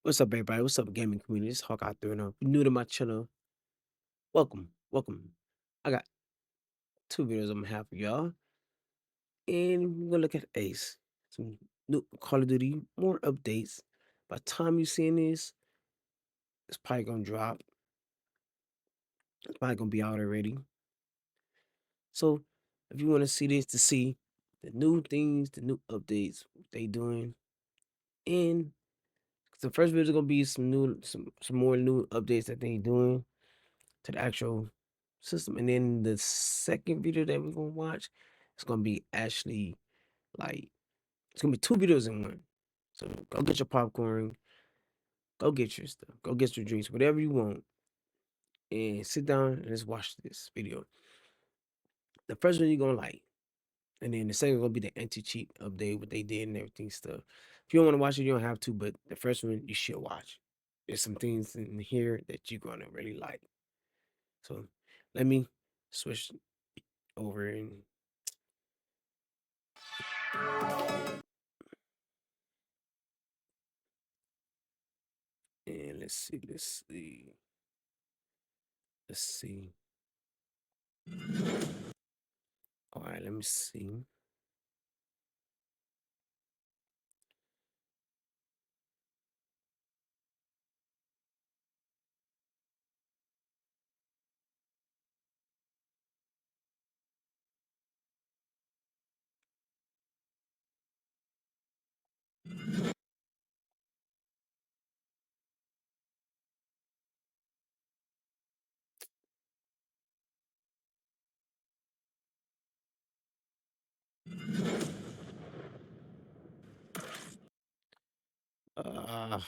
What's up, everybody? What's up, gaming community? It's Hawk out there. And if you're new to my channel, welcome. I got two videos I'm gonna have for y'all, and we're gonna look at Ace, some new Call of Duty, more updates. By the time you seeing this, it's probably gonna drop. It's probably gonna be out already. So, if you want to see this, to see the new things, the new updates, what they doing, and the first video is gonna be some more new updates that they doing to the actual system. And then the second video that we're gonna watch, it's gonna be actually like it's gonna be two videos in one. So go get your popcorn, go get your stuff, go get your drinks, whatever you want, and sit down and just watch this video. The first one you're gonna like, and then the second gonna be the anti-cheat update, what they did and everything stuff. If you don't want to watch it, you don't have to, but the first one you should watch. There's some things in here that you're gonna really like. So let me switch over and let's see. All right, let me see.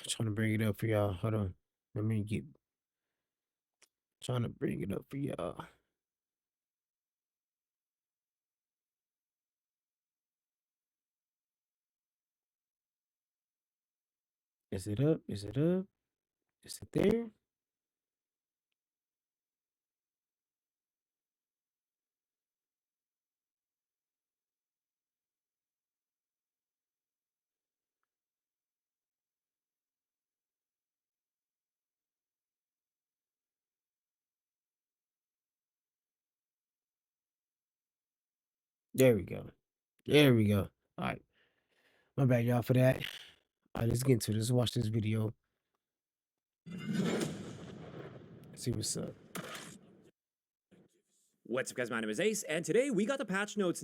Trying to bring it up for y'all. Hold on. Let me get trying to bring it up for y'all. Is it up? Is it up? Is it there? There we go. There we go. All right. My bad, y'all, for that. All right, let's get into this. Let's watch this video. See what's up. What's up, guys? My name is Ace, and today we got the patch notes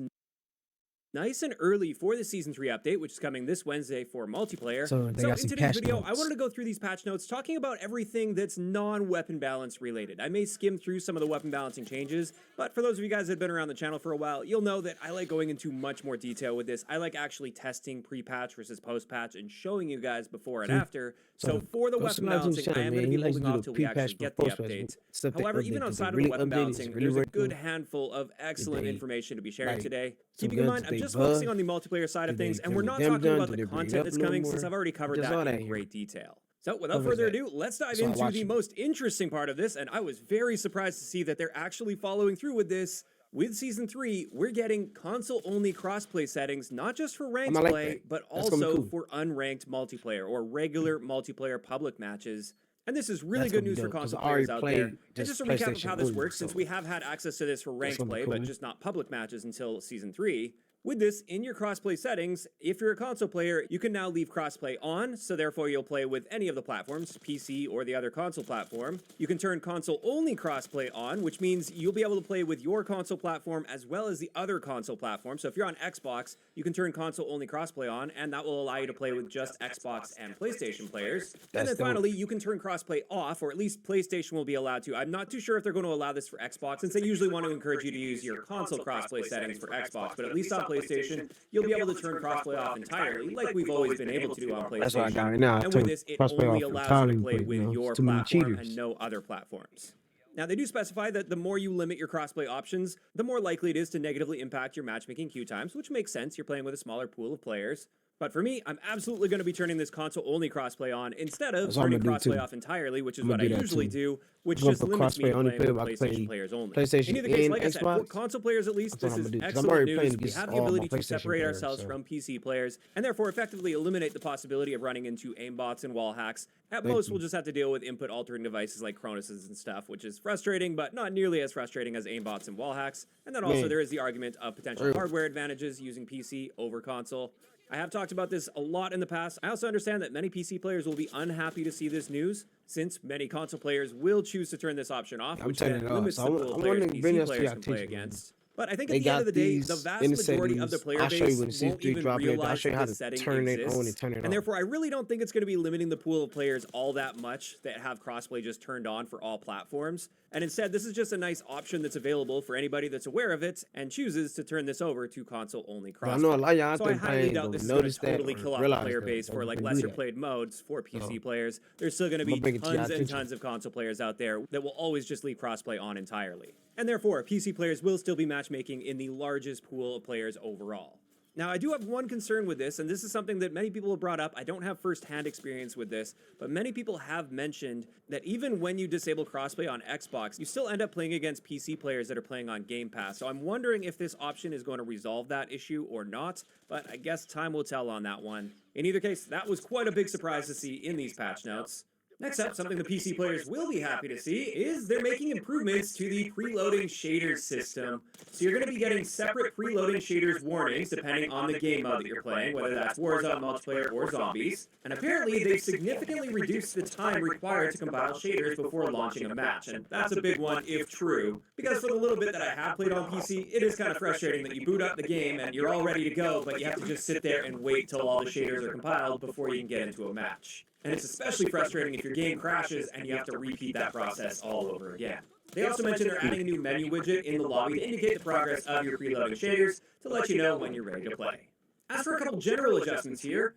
nice and early for the Season 3 update, which is coming this Wednesday for multiplayer. So they got in some today's patch video, I notes. wanted to go through these patch notes talking about everything that's non-weapon balance related. I may skim through some of the weapon balancing changes, but for those of you guys that have been around the channel for a while, you'll know that I like going into much more detail with this. I like actually testing pre-patch versus post-patch and showing you guys before and after. So for the weapon balancing, I am going to be holding off till we actually get the update. However, even outside of the weapon balancing, there's a good handful of excellent information to be sharing today. Keeping in mind, I'm just focusing on the multiplayer side of things, and we're not talking about the content that's coming, since I've already covered that in great detail. So without further ado, let's dive into the most interesting part of this, and I was very surprised to see that they're actually following through with this. With Season 3, we're getting console-only crossplay settings, not just for ranked play, but also for unranked multiplayer, or regular multiplayer public matches. And this is really good news for console players out there. And just a recap of how this works, since we have had access to this for ranked play, but just not public matches until Season 3. With this, in your crossplay settings, if you're a console player, you can now leave crossplay on, so therefore you'll play with any of the platforms, PC or the other console platform. You can turn console-only crossplay on, which means you'll be able to play with your console platform as well as the other console platform. So if you're on Xbox, you can turn console-only crossplay on, and that will allow you to play with just Xbox and PlayStation players. And then finally, you can turn crossplay off, or at least PlayStation will be allowed to. I'm not too sure if they're going to allow this for Xbox, since they usually want to encourage you to use your console crossplay settings for Xbox, but at least on PlayStation, you'll be able to turn crossplay off entirely, like we've always been able to do on PlayStation. That's what I got right now. And with this, it only allows you to play with your platform and no other platforms. Now, they do specify that the more you limit your crossplay options, the more likely it is to negatively impact your matchmaking queue times, which makes sense. You're playing with a smaller pool of players. But for me, I'm absolutely going to be turning this console-only crossplay on instead of That's what I'm turning gonna do crossplay too. off entirely, which is I'm gonna what I do that usually too. do, I'm which gonna just put limits me crossplay to only playing with player. I can PlayStation play players only. In PlayStation either case, and like I said, for Xbox. console players at least, That's what this I'm is gonna do because I'm excellent already playing news. We against have the all my ability to PlayStation separate players. ourselves So from PC players, and therefore effectively eliminate the possibility of running into aimbots and wall hacks. At thank most, we'll you. just have to deal with input altering devices like Cronus's and stuff, which is frustrating, but not nearly as frustrating as aimbots and wall hacks. And then also Man, there is the argument of potential real. hardware advantages using PC over console. I have talked about this a lot in the past. I also understand that many PC players will be unhappy to see this news, since many console players will choose to turn this option off, I'm which turning then it off. limits So the pool I of want players to bring PC this to players your can play attention, man. against. But I think at They the end of got the day, the these vast in the majority of the settings. player I'll show you base when the won't C3 even drop it. I'll realize show you that how this to setting turn it on and exists. turn it And off. therefore, I really don't think it's going to be limiting the pool of players all that much that have crossplay just turned on for all platforms. And instead, this is just a nice option that's available for anybody that's aware of it and chooses to turn this over to console-only But I know a crossplay. lot of y'all out So I there highly playing doubt don't this is going to notice that totally or kill off the realize player that base for you like can do lesser that. played modes for So PC players. There's still going to I'm gonna be bring it to your tons and attention. tons of console players out there that will always just leave crossplay on entirely. And therefore, PC players will still be matchmaking in the largest pool of players overall. Now, I do have one concern with this, and this is something that many people have brought up. I don't have first-hand experience with this, but many people have mentioned that even when you disable crossplay on Xbox, you still end up playing against PC players that are playing on Game Pass. So I'm wondering if this option is going to resolve that issue or not, but I guess time will tell on that one. In either case, that was quite a big surprise to see in these patch notes. Next up, something the PC players will be happy to see is they're making improvements to the preloading shaders system. So you're going to be getting separate preloading shaders warnings depending on the game mode that you're playing, whether that's Warzone multiplayer or zombies. And apparently they've significantly reduced the time required to compile shaders before launching a match. And that's a big one if true, because for the little bit that I have played on PC, it is kind of frustrating that you boot up the game and you're all ready to go, but you have to just sit there and wait till all the shaders are compiled before you can get into a match. And it's especially frustrating if your game crashes and you have to repeat that process all over again. They also mentioned they're adding a new menu widget in the lobby to indicate the progress of your preloading shaders to let you know when you're ready to play. As for a couple general adjustments here,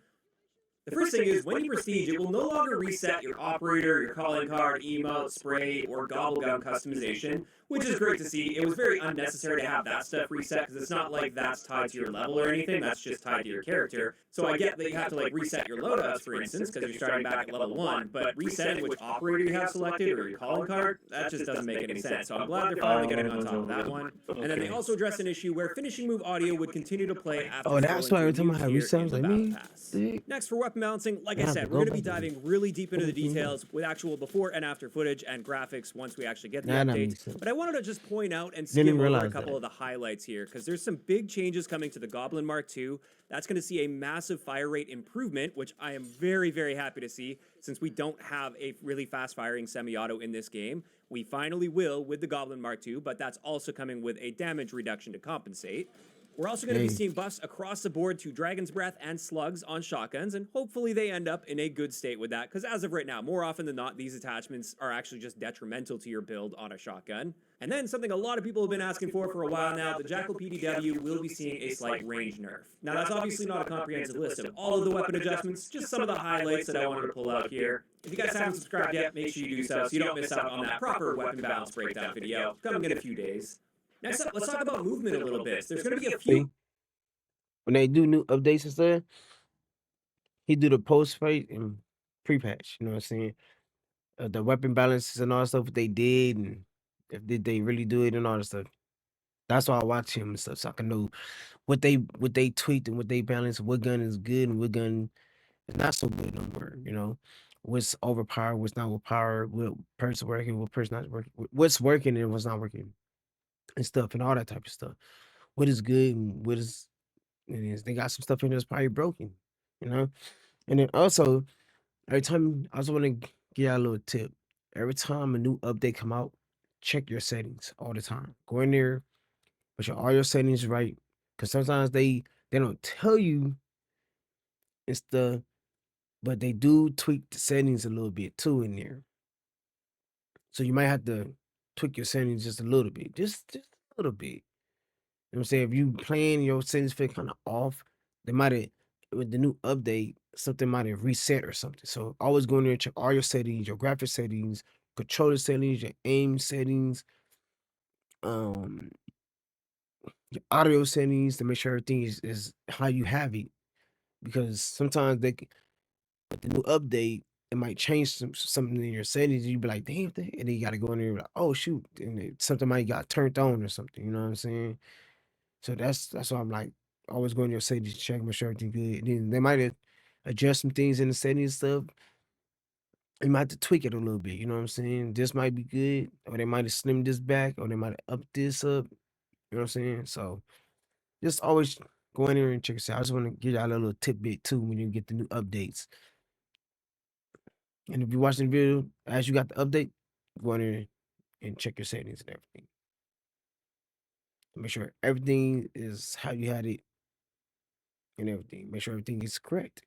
the first thing is, when you prestige, it will no longer reset your operator, your calling card, emote, spray, or gobblegum customization, which is great to see. It was very unnecessary to have that stuff reset, because it's not like that's tied to your level or anything, that's just tied to your character. So I get that you have to like reset your loadouts, for instance, because you're starting back at level 1, but resetting which operator you have selected or your calling card, that just doesn't make any sense. So I'm glad they're finally getting on top of that one. And then they also addressed an issue where finishing move audio would continue to play after Oh, that's scrolling why to every a time new I had tier reset, I in was the like, battle man, pass. dick. Next, for weapon balancing, like I I have to said, go we're going to be back there. diving really deep into the Everything back. details with actual before and after footage and graphics once we actually get the Nah, that update. makes sense. But I wanted to just point out and Didn't skim even over a realize couple that. of the highlights here, because there's some big changes coming to the Goblin Mark II. That's going to see a massive fire rate improvement, which I am very, very happy to see, since we don't have a really fast firing semi-auto in this game. We finally will with the Goblin Mark II, but that's also coming with a damage reduction to compensate. We're also going to be Hey, seeing buffs across the board to Dragon's Breath and Slugs on shotguns, and hopefully they end up in a good state with that, because as of right now, more often than not, these attachments are actually just detrimental to your build on a shotgun. And then something a lot of people have been asking for a while now, the Jackal PDW will be seeing a slight range nerf. Now that's obviously not a comprehensive list of all of the weapon adjustments, just some of the highlights that I wanted to pull out here. If you guys haven't subscribed yet, make sure you do so you don't miss out on that proper weapon balance breakdown video coming in a few days. Next up, let's talk about movement a little bit. There's going to be a few see, when they do new updates and stuff, he do the post fight and pre-patch. You know what I'm saying? The weapon balances and all that stuff what they did, and if did they really do it and all that stuff. That's why I watch him and stuff, so I can know what they tweaked and what they balanced, what gun is good and what gun is not so good no more. You know, what's overpowered, what's not overpowered, what person working, what person not working, what's working and what's not working, and stuff, and all that type of stuff. What is good and what is and is they got some stuff in there that's probably broken, you know. And then also every time I just want to give y'all a little tip. Every time a new update come out, check your settings all the time. Go in there, make sure all your settings right, because sometimes they don't tell you and stuff, but they do tweak the settings a little bit too in there. So you might have to tweak your settings just a little bit, just a little bit. You know what I'm saying? If you playing your settings feel kind of off, they might have with the new update, something might have reset or something. So always go in there and check all your settings, your graphic settings, controller settings, your aim settings, um, your audio settings to make sure everything is how you have it. because sometimes with the new update, it might change something in your settings. You be like, damn, and then you got to go in there and be like, oh shoot, and something might got turned on or something. You know what I'm saying? So that's why I'm like always going to your settings, check, make sure everything good. And then they might adjust some things in the settings stuff. You might have to tweak it a little bit. You know what I'm saying? This might be good, or they might have slimmed this back, or they might have upped this up. You know what I'm saying? So just always go in there and check this out. I just want to give y'all a little tidbit too when you get the new updates. And if you're watching the video as you got the update, go in there and check your settings and everything. Make sure everything is how you had it and everything. Make sure everything is correct.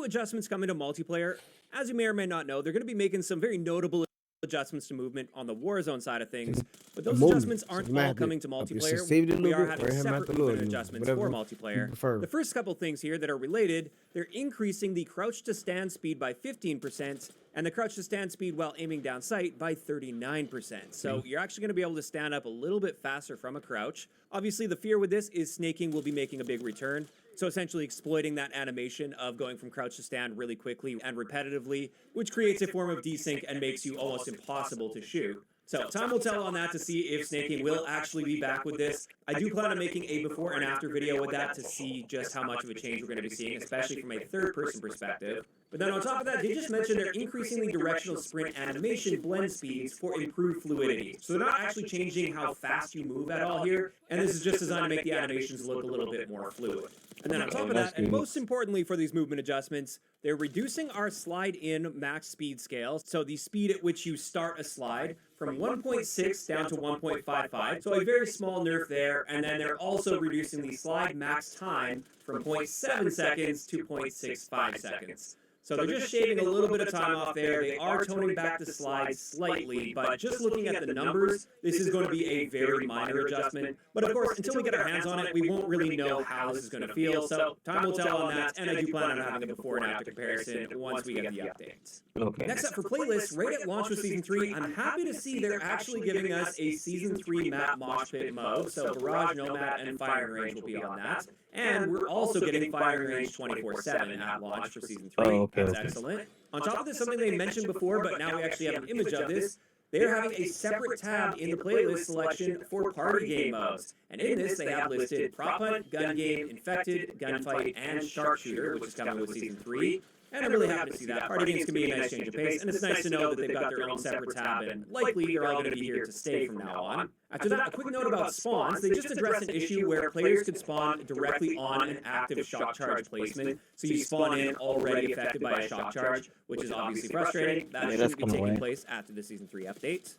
Adjustments coming to multiplayer. As you may or may not know, they're going to be making some very notable adjustments to movement on the Warzone side of things, but those adjustments aren't all coming to multiplayer. We are having separate movement adjustments for multiplayer. The first couple things here that are related, they're increasing the crouch to stand speed by 15% and the crouch to stand speed while aiming down sight by 39%. So you're actually going to be able to stand up a little bit faster from a crouch. Obviously, the fear with this is snaking will be making a big return. So essentially exploiting that animation of going from crouch to stand really quickly and repetitively, which creates a form of desync and makes you almost impossible to shoot. So time will tell on that to see if snaking will actually be back with this. I do plan on making a before and after video with that to see just how much of a change we're going to be seeing, especially from a third-person perspective. But then on top of that, they just mentioned they're increasing the directional sprint animation blend speeds for improved fluidity. So they're not actually changing how fast you move at all here, and this is just designed to make the animations look a little bit more fluid. And then on top of that, and most importantly for these movement adjustments, they're reducing our slide-in max speed scale, so the speed at which you start a slide, from 1.6 down to 1.55, so a very small nerf there, and then they're also reducing the slide max time from 0.7 seconds to 0.65 seconds. So they're just shaving a little bit of time off there. They are toning back the slides slightly, but just looking at the numbers, this is going to be a very minor adjustment. But of course, until we get our hands on it, we won't really know how this is going to feel. So time will tell on that, and I do plan on having a before and after comparison once we get the updates. Okay. Next up for playlists, right at launch with Season 3, I'm happy to see they're actually giving us a Season 3 map mosh pit mode. So Barrage, Nomad, and Firing Range will be on that. And we're also getting Firing Range 24/7 at launch for Season 3. Oh, okay. That's excellent. On top of this, something they mentioned before, but now we actually have an image of this, they're having a separate tab in the playlist selection for party game modes. And in this, they have listed Prop Hunt, Gun Game, Infected, Gunfight, and Sharpshooter, which is coming with Season 3. And I'm really happy to see that. Party games can be a nice change of pace, and it's nice to know that they've got their own separate tab, and likely they're all going to be here to stay from now on. After that, a quick note about spawns. They just addressed an issue where players could spawn directly on an active shock charge placement. So you spawn in already affected by a shock charge, which is obviously frustrating. That shouldn't be taking place after the Season 3 update.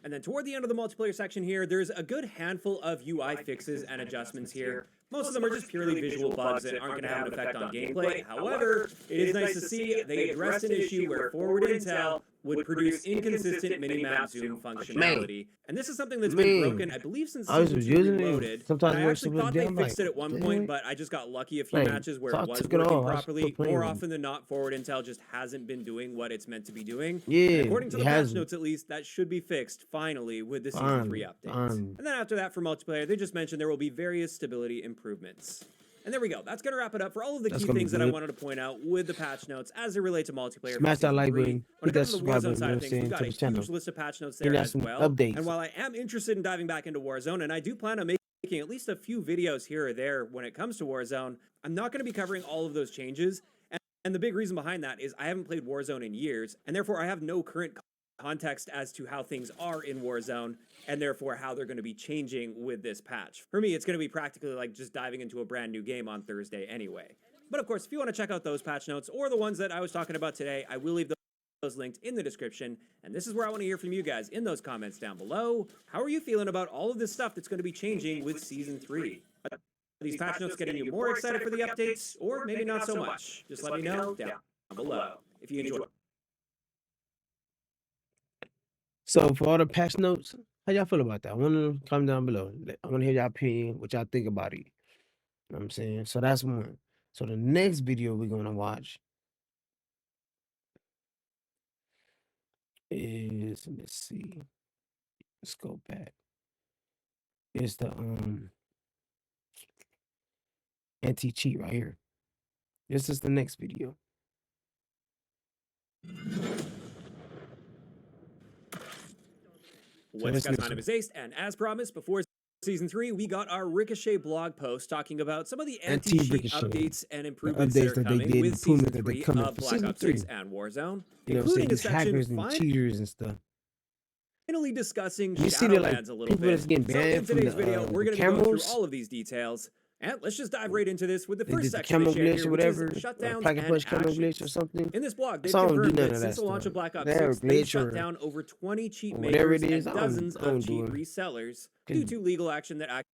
And then toward the end of the multiplayer section here, there's a good handful of UI fixes and adjustments here. Most of them are just purely visual bugs that aren't going to have an effect on gameplay. However, it is nice to see they addressed an issue where forward intel would produce inconsistent minimap zoom functionality. And this is something that's been broken, I believe, since Season 2 Reloaded. I actually thought they fixed it at one point, but I just got lucky a few matches where it was working properly. More often than not, forward intel just hasn't been doing what it's meant to be doing. Yeah, according to the patch notes, at least, that should be fixed finally with the Season 3 update. And then after that, for multiplayer, they just mentioned there will be various stability improvements. And there we go. That's going to wrap it up for all of the key things that I wanted to point out with the patch notes as they relate to multiplayer. Smash that like button. When it comes to the Warzone side of things, we've got a huge list of patch notes there as well. And while I am interested in diving back into Warzone, and I do plan on making at least a few videos here or there when it comes to Warzone, I'm not going to be covering all of those changes. And the big reason behind that is I haven't played Warzone in years, and therefore I have no current context as to how things are in Warzone, and therefore how they're going to be changing with this patch. For me, it's going to be practically like just diving into a brand new game on Thursday anyway. But of course, if you want to check out those patch notes or the ones that I was talking about today, I will leave those linked in the description. And this is where I want to hear from you guys in those comments down below. How are you feeling about all of this stuff that's going to be changing with Season 3? Are these patch notes getting you more excited for the updates, or maybe not so much? Just let me know down below if you enjoy. So for all the patch notes, how y'all feel about that? I want to comment down below. I want to hear y'all opinion, what y'all think about it. You know what I'm saying? So that's one. So the next video we're gonna watch is, let's see. Let's go back. It's the anti-cheat right here. This is the next video. So What's this guys, my next name one. is Ace, and as promised, before Season 3, we got our Ricochet blog post talking about some of the anti-cheat Anti-Ricochet. updates and The improvements that updates are that they coming did, with Season improvements that they 3 coming of for Black season Ops 6 3. and Warzone, You know what I'm saying? including a These section hackers and cheaters and stuff. finally discussing You see shadow that like bans a little people that's bit. getting So in banned from today's video, we're the going to be going through camos. all of these details. And let's just dive right into this with the They first did the section they camo shared glitch here, or which is whatever, shutdowns pack a and punch camo glitch or actions. something. In this blog, So they've I don't do confirmed none that of that since the launch stuff. of Black Ops That or 6, they've glitch shut down or over 20 cheat whatever makers it is. and I dozens don't of do cheat it. resellers due to legal action that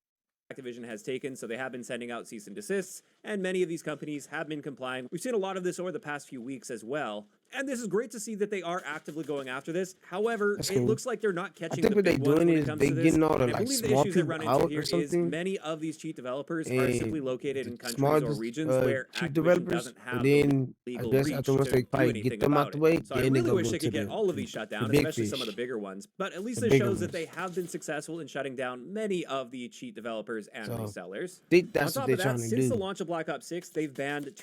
Activision has taken, so they have been sending out cease and desists, and many of these companies have been complying. We've seen a lot of this over the past few weeks as well, and this is great to see that they are actively going after this. However, That's it cool. looks like they're not I catching think the what they big ones doing when it is comes they to this. getting all the And I like believe the small issues they people run into out here or is something. many of these cheat developers are And simply located in the countries or small regions where cheat Activision developers, doesn't and have the then I legal guess reach after once to they do probably anything get them out about the it. way, So I then they really gonna wish go they to could get all of these shut the down, big especially some of the fish, bigger ones. But at least the this bigger shows that ones. they have been successful in shutting down many of the cheat developers and So resellers. On that's what top they're of that, trying to since the do. launch of Black Ops 6, they've banned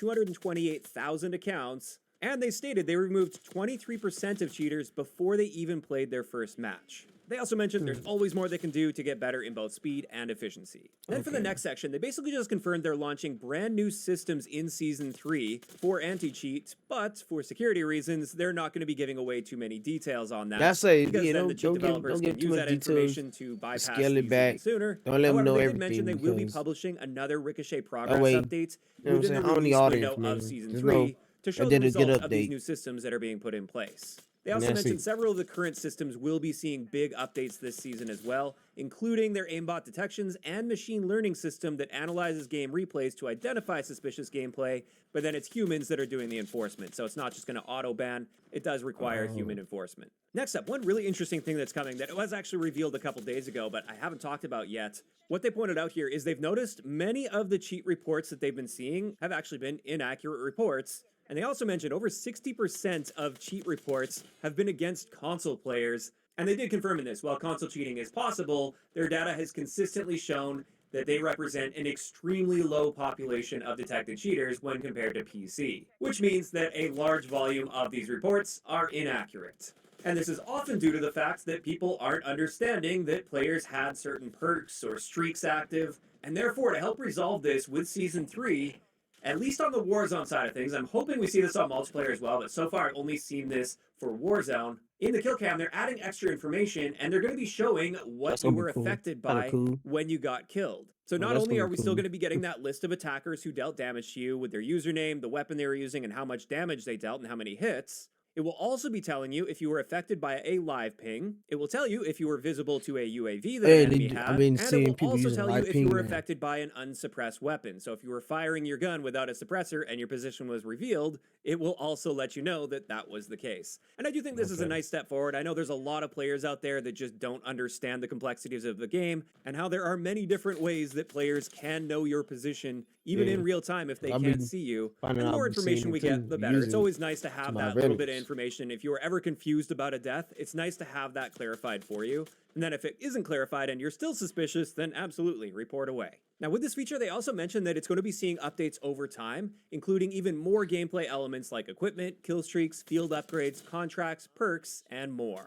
228,000 accounts, and they stated they removed 23% of cheaters before they even played their first match. They also mentioned there's always more they can do to get better in both speed and efficiency. Then for the Okay. next section, they basically just confirmed they're launching brand new systems in Season 3 for anti-cheat, but for security reasons, they're not going to be giving away too many details on that. That's a Because then the cheat don't developers give can too use much that details. information to bypass Scale it these even back. sooner. Don't let them However, know they did mention everything they will be because publishing another Ricochet that progress way, you update know what I'm within saying? the I don't need release all the window of information. Season Just 3 know to I show the did a good result of these update, new systems that are being put in place. They and also that's mentioned it. several of the current systems will be seeing big updates this season as well, including their aimbot detections and machine learning system that analyzes game replays to identify suspicious gameplay, but then it's humans that are doing the enforcement, so it's not just going to auto-ban, it does require human enforcement. Next up, one really interesting thing that's coming that was actually revealed a couple days ago, but I haven't talked about yet. What they pointed out here is they've noticed many of the cheat reports that they've been seeing have actually been inaccurate reports. And they also mentioned over 60% of cheat reports have been against console players. And they did confirm in this, while console cheating is possible, their data has consistently shown that they represent an extremely low population of detected cheaters when compared to PC, which means that a large volume of these reports are inaccurate. And this is often due to the fact that people aren't understanding that players had certain perks or streaks active, and therefore to help resolve this with Season 3, at least on the Warzone side of things, I'm hoping we see this on multiplayer as well, but so far I've only seen this for Warzone. In the kill cam, they're adding extra information, and they're going to be showing what That's you gonna be were cool. affected Kind of by cool. when you got killed. So Oh, not that's only gonna are be we still cool. going to be getting that list of attackers who dealt damage to you with their username, the weapon they were using, and how much damage they dealt and how many hits, it will also be telling you if you were affected by a live ping. It will tell you if you were visible to a UAV that an enemy I've had, been and it will seeing people also using tell you live if you ping were now. affected by an unsuppressed weapon. So if you were firing your gun without a suppressor and your position was revealed, it will also let you know that that was the case. And I do think this is a Okay. nice step forward. I know there's a lot of players out there that just don't understand the complexities of the game and how there are many different ways that players can know your position, even Yeah, in real time if they I've can't been see you. finding And the out, more I've been seeing information it we too, get, the better. It's using it always nice to to have my that little bit of advantage. information. If you were ever confused about a death, it's nice to have that clarified for you. And then if it isn't clarified and you're still suspicious, then absolutely report away. Now with this feature, they also mentioned that it's going to be seeing updates over time, including even more gameplay elements like equipment, kill streaks, field upgrades, contracts, perks, and more.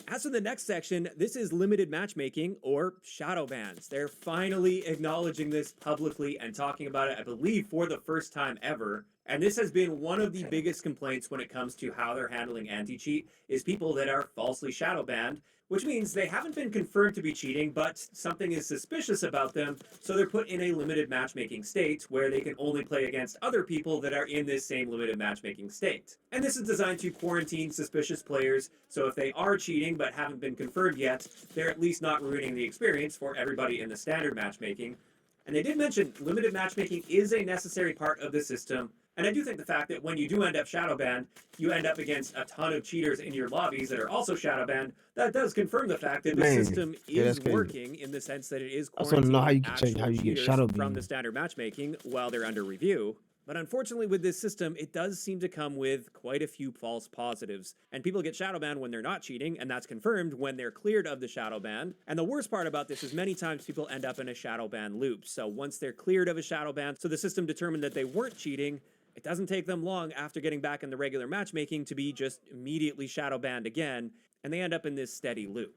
As for the next section, this is limited matchmaking or shadow bans. They're finally acknowledging this publicly and talking about it, I believe, for the first time ever. And this has been one of the biggest complaints when it comes to how they're handling anti-cheat is people that are falsely shadow banned, which means they haven't been confirmed to be cheating, but something is suspicious about them, so they're put in a limited matchmaking state where they can only play against other people that are in this same limited matchmaking state. And this is designed to quarantine suspicious players, so if they are cheating but haven't been confirmed yet, they're at least not ruining the experience for everybody in the standard matchmaking. And they did mention limited matchmaking is a necessary part of the system. And I do think the fact that when you do end up shadow banned, you end up against a ton of cheaters in your lobbies that are also shadow banned, that does confirm the fact that the Man, system yeah, that's is crazy. working in the sense that it is I just want to know how you quarantining can check how actual you get cheaters shadow from the beam. standard matchmaking while they're under review. But unfortunately with this system, it does seem to come with quite a few false positives. And people get shadow banned when they're not cheating, and that's confirmed when they're cleared of the shadow ban. And the worst part about this is many times people end up in a shadow ban loop. So once they're cleared of a shadow ban, so the system determined that they weren't cheating, it doesn't take them long after getting back in the regular matchmaking to be just immediately shadow banned again, and they end up in this steady loop.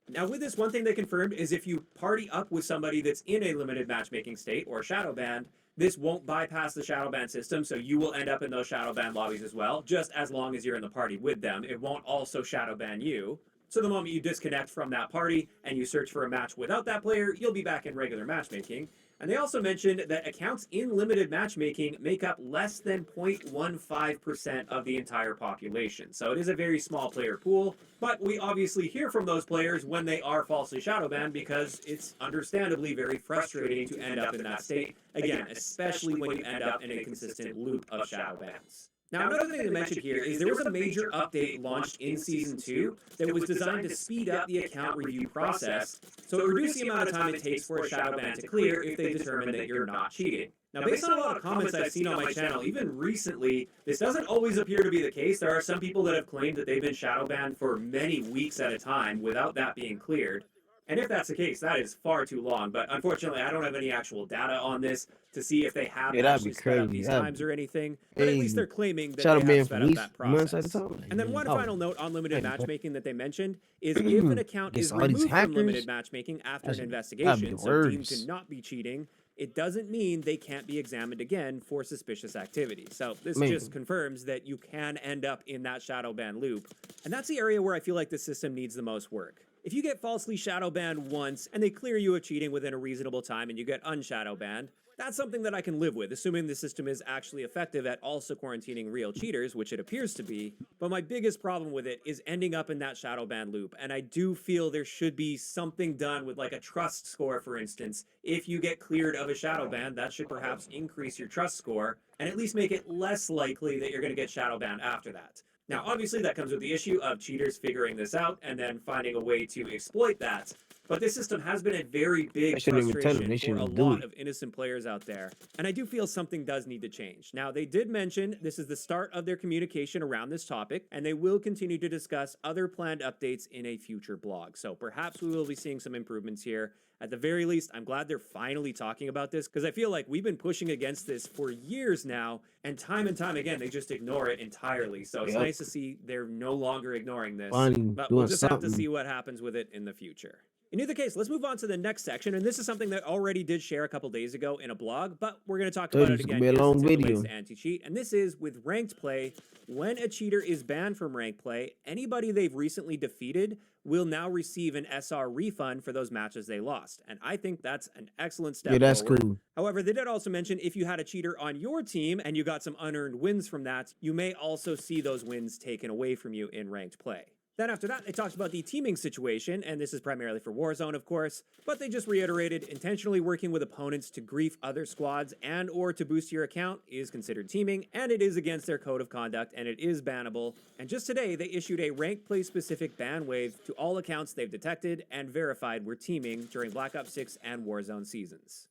Now, with this, one thing they confirmed is if you party up with somebody that's in a limited matchmaking state or shadow banned, this won't bypass the shadow ban system, so you will end up in those shadow ban lobbies as well, just as long as you're in the party with them. It won't also shadow ban you. So the moment you disconnect from that party and you search for a match without that player, you'll be back in regular matchmaking. And they also mentioned that accounts in limited matchmaking make up less than 0.15% of the entire population. So it is a very small player pool, but we obviously hear from those players when they are falsely shadow banned because it's understandably very frustrating to end up in that state. Again, especially when you end up in a consistent loop of shadow bans. Now, another thing to mention here is there was a major update launched in Season 2 that was designed to speed up the account review process, so it reduced the amount of time it takes for a shadow ban to clear if they determine that you're not cheating. Now, based on a lot of comments I've seen on my channel, even recently, this doesn't always appear to be the case. There are some people that have claimed that they've been shadow banned for many weeks at a time without that being cleared. And if that's the case, that is far too long. But unfortunately, I don't have any actual data on this to see if they have actually sped up these times or anything. But at least they're claiming that they have sped up that process. And then one final note on limited matchmaking that they mentioned is if an account is removed from limited matchmaking after an investigation, so deemed to not be cheating, it doesn't mean they can't be examined again for suspicious activity. So this just confirms that you can end up in that shadow ban loop. And that's the area where I feel like the system needs the most work. If you get falsely shadow banned once and they clear you of cheating within a reasonable time and you get unshadow banned, that's something that I can live with, assuming the system is actually effective at also quarantining real cheaters, which it appears to be. But my biggest problem with it is ending up in that shadow ban loop, and I do feel there should be something done with like a trust score, for instance. If you get cleared of a shadow ban, that should perhaps increase your trust score and at least make it less likely that you're going to get shadow banned after that. Now, obviously, that comes with the issue of cheaters figuring this out and then finding a way to exploit that. But this system has been a very big frustration for a lot of innocent players out there. And I do feel something does need to change. Now, they did mention this is the start of their communication around this topic, and they will continue to discuss other planned updates in a future blog. So perhaps we will be seeing some improvements here. At the very least, I'm glad they're finally talking about this because I feel like we've been pushing against this for years now, and time again, they just ignore it entirely. So it's nice to see they're no longer ignoring this, but we'll just have to see what happens with it in the future. In either case, let's move on to the next section, and this is something that I already did share a couple days ago in a blog, but we're going to talk about it again here since it relates to anti-cheat, and this is with ranked play. When a cheater is banned from ranked play, anybody they've recently defeated will now receive an SR refund for those matches they lost, and I think that's an excellent step forward. Cool. However, they did also mention if you had a cheater on your team and you got some unearned wins from that, you may also see those wins taken away from you in ranked play. Then after that, they talked about the teaming situation, and this is primarily for Warzone, of course, but they just reiterated intentionally working with opponents to grief other squads and or to boost your account is considered teaming, and it is against their code of conduct, and it is bannable. And just today, they issued a ranked play specific ban wave to all accounts they've detected and verified were teaming during Black Ops 6 and Warzone seasons.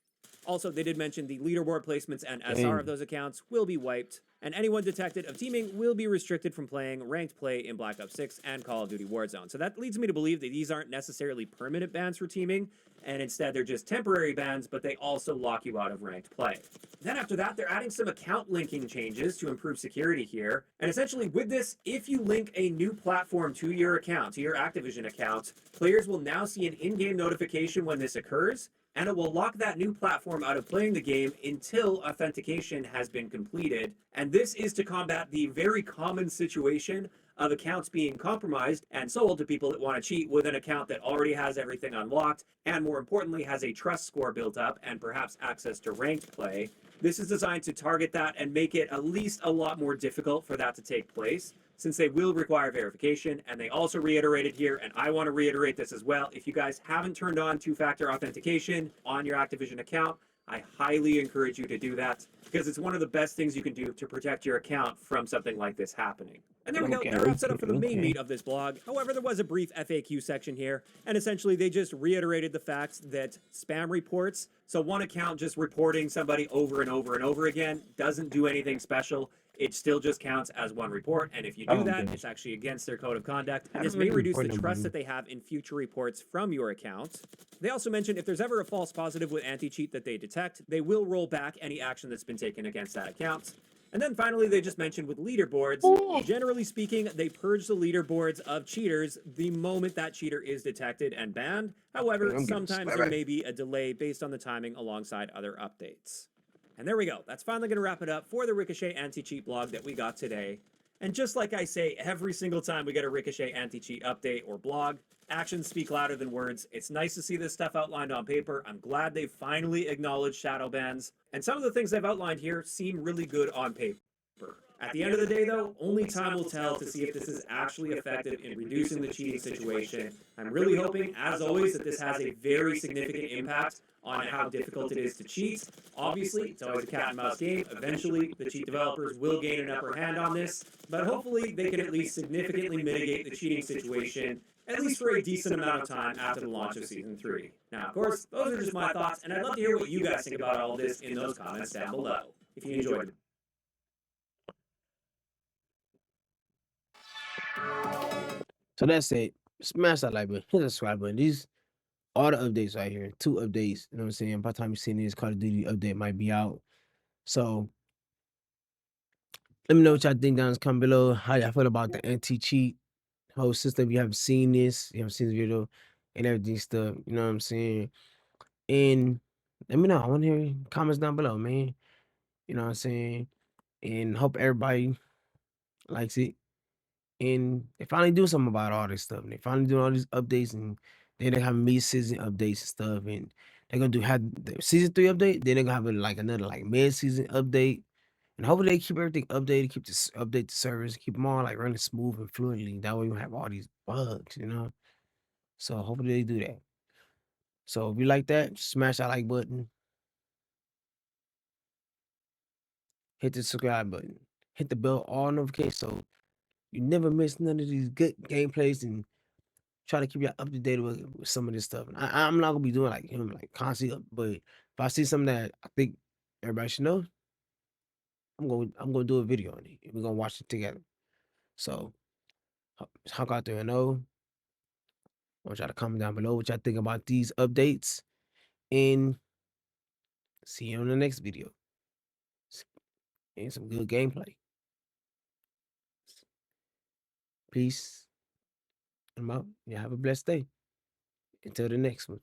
Also, they did mention the leaderboard placements and SR of those accounts will be wiped, and anyone detected of teaming will be restricted from playing ranked play in Black Ops 6 and Call of Duty Warzone. So that leads me to believe that these aren't necessarily permanent bans for teaming, and instead they're just temporary bans, but they also lock you out of ranked play. Then after that, they're adding some account linking changes to improve security here. And essentially with this, if you link a new platform to your account, to your Activision account, players will now see an in-game notification when this occurs, and it will lock that new platform out of playing the game until authentication has been completed. And this is to combat the very common situation of accounts being compromised and sold to people that want to cheat with an account that already has everything unlocked and, more importantly, has a trust score built up and perhaps access to ranked play. This is designed to target that and make it at least a lot more difficult for that to take place, since they will require verification. And they also reiterated here, and I want to reiterate this as well, if you guys haven't turned on two-factor authentication on your Activision account, I highly encourage you to do that because it's one of the best things you can do to protect your account from something like this happening. And there we go, that wraps it up for the main meat of this blog. However, there was a brief FAQ section here, and essentially they just reiterated the fact that spam reports, so one account just reporting somebody over and over and over again, doesn't do anything special. It still just counts as one report, and if you do that, it's actually against their code of conduct, and this may reduce the trust that they have in future reports from your account. They also mentioned if there's ever a false positive with anti-cheat that they detect, they will roll back any action that's been taken against that account. And then finally, they just mentioned with leaderboards, Ooh. generally speaking, they purge the leaderboards of cheaters the moment that cheater is detected and banned. However, Man, I'm getting sometimes there sleepy. may be a delay based on the timing alongside other updates. And there we go. That's finally going to wrap it up for the Ricochet anti-cheat blog that we got today. And just like I say every single time we get a Ricochet anti-cheat update or blog, actions speak louder than words. It's nice to see this stuff outlined on paper. I'm glad they finally acknowledged shadow bans. And some of the things I've outlined here seem really good on paper. At the end of the day, though, only time will tell to see if this is actually effective in reducing the cheating situation. I'm really hoping, as always, that this has a very significant impact on how difficult it is to cheat. Obviously, it's always a cat and mouse game. Eventually, the cheat developers will gain an upper hand on this, but hopefully, they can at least significantly mitigate the cheating situation, at least for a decent amount of time after the launch of Season 3. Now, of course, those are just my thoughts, and I'd love to hear what you guys think about all of this in those comments down below. If you enjoyed the So that's it. Smash that like button, hit the subscribe button. These all the updates right here. 2 updates. You know what I'm saying? By the time you see this Call of Duty update might be out. So let me know what y'all think down in the comment below. How y'all feel about the anti-cheat whole system. If you haven't seen this, you haven't seen this video and everything stuff. You know what I'm saying? And let me know. I want to hear comments down below, man. You know what I'm saying? And hope everybody likes it. And they finally do something about all this stuff. And they finally do all these updates, and then they have mid-season updates and stuff. And they're gonna have the season 3 update. Then they're gonna have like another like mid-season update. And hopefully they keep everything updated, keep this update the servers, keep them all like running smooth and fluently. That way we don't have all these bugs, you know. So hopefully they do that. So if you like that, smash that like button, hit the subscribe button, hit the bell all notifications so you never miss none of these good gameplays, and try to keep you up to date with some of this stuff. And I'm not gonna be doing like him like constantly, but if I see something that I think everybody should know, I'm gonna do a video on it. And we're gonna watch it together. So hunk out there and know. I want y'all to comment down below what y'all think about these updates. And see you on the next video. And some good gameplay. Peace. I'm out. Yeah, have a blessed day. Until the next one.